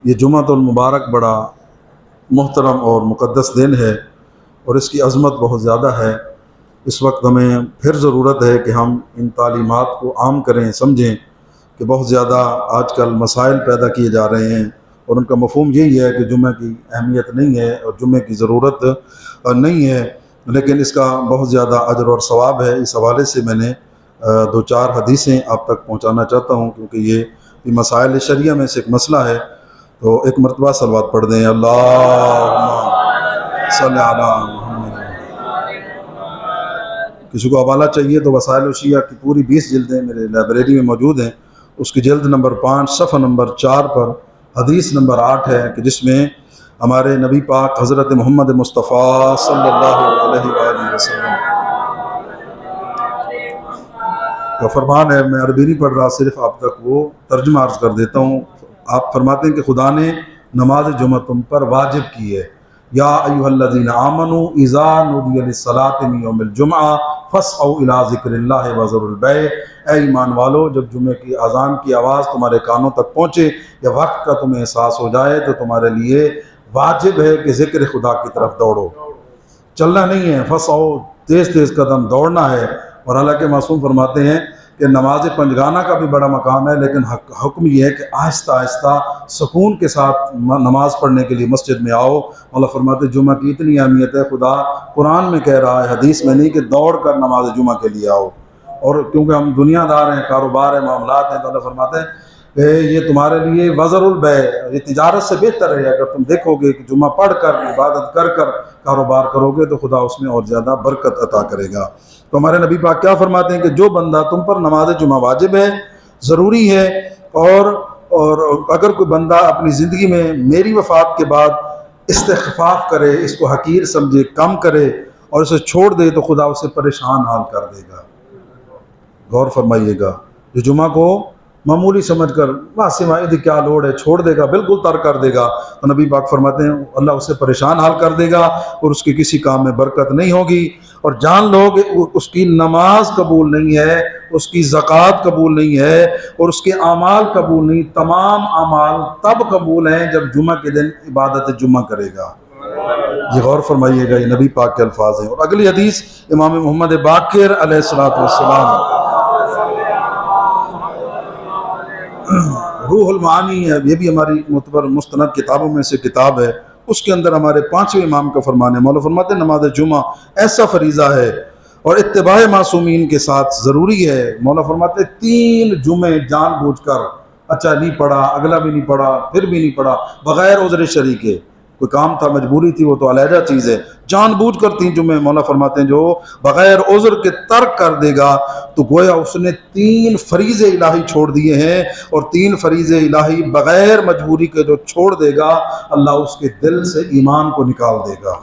یہ جمعۃ المبارک بڑا محترم اور مقدس دن ہے اور اس کی عظمت بہت زیادہ ہے۔ اس وقت ہمیں پھر ضرورت ہے کہ ہم ان تعلیمات کو عام کریں، سمجھیں کہ بہت زیادہ آج کل مسائل پیدا کیے جا رہے ہیں اور ان کا مفہوم یہی ہے کہ جمعہ کی اہمیت نہیں ہے اور جمعہ کی ضرورت نہیں ہے، لیکن اس کا بہت زیادہ اجر اور ثواب ہے۔ اس حوالے سے میں نے دو چار حدیثیں آپ تک پہنچانا چاہتا ہوں، کیونکہ یہ مسائل شریعہ میں سے ایک مسئلہ ہے۔ تو ایک مرتبہ صلوات پڑھ دیں، اللہم صلی علی محمد۔ کسی کو حوالہ چاہیے تو وسائل الشیعہ کی پوری 20 جلدیں میرے لائبریری میں موجود ہیں۔ اس کی جلد نمبر 5 صفحہ نمبر 4 پر حدیث نمبر 8 ہے کہ جس میں ہمارے نبی پاک حضرت محمد مصطفیٰ صلی اللہ علیہ وآلہ وسلم کا فرمان ہے۔ میں عربی نہیں پڑھ رہا، صرف آپ تک وہ ترجمہ عرض کر دیتا ہوں۔ آپ فرماتے ہیں کہ خدا نے نماز جمعہ تم پر واجب کی ہے۔ یا ایھا الذین آمنوا اذا نودی للصلاۃ من یوم الجمعہ فاسعوا الی ذکر اللہ وذروا البیع۔ اے ایمان والو، جب جمعے کی اذان کی آواز تمہارے کانوں تک پہنچے یا وقت کا تمہیں احساس ہو جائے تو تمہارے لیے واجب ہے کہ ذکر خدا کی طرف دوڑو، چلنا نہیں ہے، فاسعوا تیز تیز قدم دوڑنا ہے۔ اور حالانکہ معصوم فرماتے ہیں کہ نماز پنجگانہ کا بھی بڑا مقام ہے، لیکن حکم یہ ہے کہ آہستہ آہستہ سکون کے ساتھ نماز پڑھنے کے لیے مسجد میں آؤ۔ اللہ فرماتے جمعہ کی اتنی اہمیت ہے، خدا قرآن میں کہہ رہا ہے، حدیث میں نہیں، کہ دوڑ کر نماز جمعہ کے لیے آؤ۔ اور کیونکہ ہم دنیا دار ہیں، کاروبار ہے، معاملات ہیں، تو اللہ فرماتے ہیں کہ یہ تمہارے لیے وزر البیع، یہ تجارت سے بہتر ہے۔ اگر تم دیکھو گے کہ جمعہ پڑھ کر عبادت کر کر کاروبار کرو گے تو خدا اس میں اور زیادہ برکت عطا کرے گا۔ تو ہمارے نبی پاک کیا فرماتے ہیں کہ جو بندہ تم پر نماز جمعہ واجب ہے، ضروری ہے، اور اگر کوئی بندہ اپنی زندگی میں میری وفات کے بعد استخفاف کرے، اس کو حقیر سمجھے، کم کرے اور اسے چھوڑ دے تو خدا اسے پریشان حال کر دے گا۔ غور فرمائیے گا، جو جمعہ کو معمولی سمجھ کر واسمائد کیا لوڑ ہے چھوڑ دے گا، بالکل ترک کر دے گا، تو نبی پاک فرماتے ہیں اللہ اسے پریشان حال کر دے گا اور اس کی کسی کام میں برکت نہیں ہوگی۔ اور جان لو کہ اس کی نماز قبول نہیں ہے، اس کی زکوٰۃ قبول نہیں ہے اور اس کے اعمال قبول نہیں۔ تمام اعمال تب قبول ہیں جب جمعہ کے دن عبادت جمعہ کرے گا۔ یہ غور فرمائیے گا، یہ نبی پاک کے الفاظ ہیں۔ اور اگلی حدیث امام محمد باقر علیہ الصلوۃ والسلام، روح المعانی ہے، یہ بھی ہماری معتبر مستند کتابوں میں سے کتاب ہے۔ اس کے اندر ہمارے 5ویں امام کا فرمان ہے، مولا فرماتے ہیں نماز جمعہ ایسا فریضہ ہے اور اتباع معصومین کے ساتھ ضروری ہے۔ مولا فرماتے ہیں 3 جمعے جان بوجھ کر، اچھا نہیں پڑھا، اگلا بھی نہیں پڑھا، پھر بھی نہیں پڑھا، بغیر عذر شرعی کے، کوئی کام تھا، مجبوری تھی، وہ تو علیحدہ چیز ہے، جان بوجھ کر 3 جمعے مولا فرماتے ہیں جو بغیر عذر کے ترک کر دے گا تو گویا اس نے 3 فریضے الہی چھوڑ دیے ہیں، اور 3 فریضے الہی بغیر مجبوری کے جو چھوڑ دے گا اللہ اس کے دل سے ایمان کو نکال دے گا۔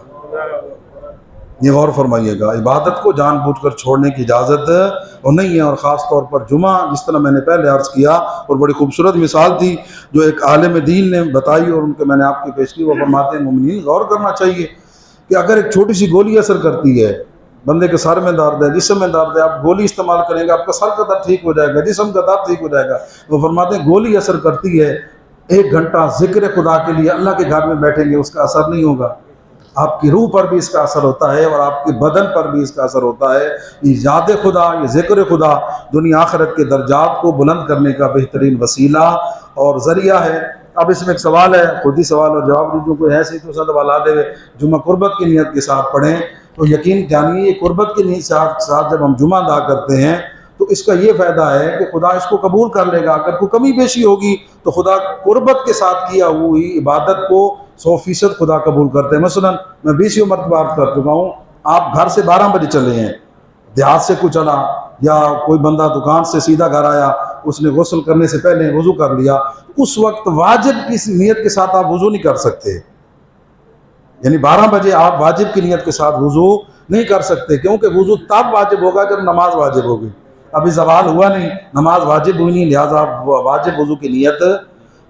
یہ غور فرمائیے گا، عبادت کو جان بوجھ کر چھوڑنے کی اجازت اور نہیں ہے، اور خاص طور پر جمعہ، جس طرح میں نے پہلے عرض کیا، اور بڑی خوبصورت مثال تھی جو ایک عالم دین نے بتائی اور ان کے میں نے آپ کی پیش کی۔ وہ فرماتے ہیں مومنین غور کرنا چاہیے کہ اگر ایک چھوٹی سی گولی اثر کرتی ہے، بندے کے سر میں درد ہے، جسم میں درد ہے، آپ گولی استعمال کریں گے، آپ کا سر کا درد ٹھیک ہو جائے گا، جسم کا درد ٹھیک ہو جائے گا۔ وہ فرماتے ہیں گولی اثر کرتی ہے، 1 گھنٹہ ذکر خدا کے لیے اللہ کے گھر میں بیٹھیں گے، اس کا اثر نہیں ہوگا۔ آپ کی روح پر بھی اس کا اثر ہوتا ہے اور آپ کے بدن پر بھی اس کا اثر ہوتا ہے۔ یہ یاد خدا، یہ ذکر خدا دنیا آخرت کے درجات کو بلند کرنے کا بہترین وسیلہ اور ذریعہ ہے۔ اب اس میں ایک سوال ہے، خود ہی سوال اور جواب جو کوئی ہے صحیح تو ساتھ والا دے، جمعہ قربت کی نیت کے ساتھ پڑھیں تو یقین جانیے یہ قربت کی نیت کے ساتھ جب ہم جمعہ ادا کرتے ہیں تو اس کا یہ فائدہ ہے کہ خدا اس کو قبول کر لے گا۔ اگر کوئی کمی بیشی ہوگی تو خدا قربت کے ساتھ کیا ہوئی عبادت کو 100% خدا قبول کرتے ہیں۔ مثلا میں 20 مرتبہ عرض کر چکا ہوں، آپ گھر سے 12 بجے چلے ہیں، دیہات سے کوئی چلا، یا کوئی بندہ دکان سے سیدھا گھر آیا، اس نے غسل کرنے سے پہلے وضو کر لیا، اس وقت واجب کی نیت کے ساتھ آپ وضو نہیں کر سکتے، یعنی 12 بجے آپ واجب کی نیت کے ساتھ وضو نہیں کر سکتے، کیونکہ وضو تب واجب ہوگا جب نماز واجب ہوگی۔ ابھی زوال ہوا نہیں، نماز واجب ہوئی نہیں، لہٰذا آپ واجب وضو کی نیت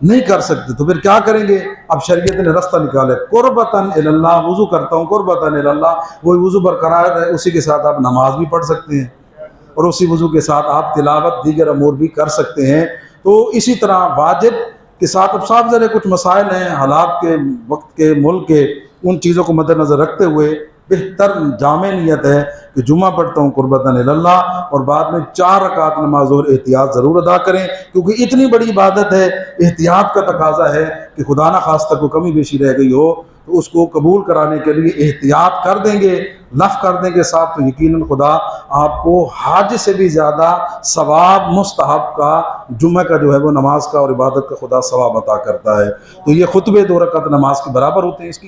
نہیں کر سکتے۔ تو پھر کیا کریں گے؟ اب شریعت نے رستہ نکالے، قربتاً الی اللہ، وضو کرتا ہوں قربتاً الی اللہ، وہی وضو برقرار ہے، اسی کے ساتھ آپ نماز بھی پڑھ سکتے ہیں اور اسی وضو کے ساتھ آپ تلاوت دیگر امور بھی کر سکتے ہیں۔ تو اسی طرح واجب کہ ساتھ اب صاحب ذرا کچھ مسائل ہیں حالات کے، وقت کے، ملک کے، ان چیزوں کو مد نظر رکھتے ہوئے بہتر جامع نیت ہے کہ جمعہ پڑھتا ہوں قربتاً اللہ، اور بعد میں 4 رکعت نماز اور احتیاط ضرور ادا کریں، کیونکہ اتنی بڑی عبادت ہے، احتیاط کا تقاضا ہے کہ خدا نہ خواستہ کوئی کمی بیشی رہ گئی ہو تو اس کو قبول کرانے کے لیے احتیاط کر دیں گے، لف کر دیں گے ساتھ، تو یقیناً خدا آپ کو حج سے بھی زیادہ ثواب مستحب کا، جمعہ کا جو ہے وہ نماز کا اور عبادت کا خدا ثواب عطا کرتا ہے۔ تو یہ خطبے 2 رکعت نماز کے برابر ہوتے ہیں، اس کی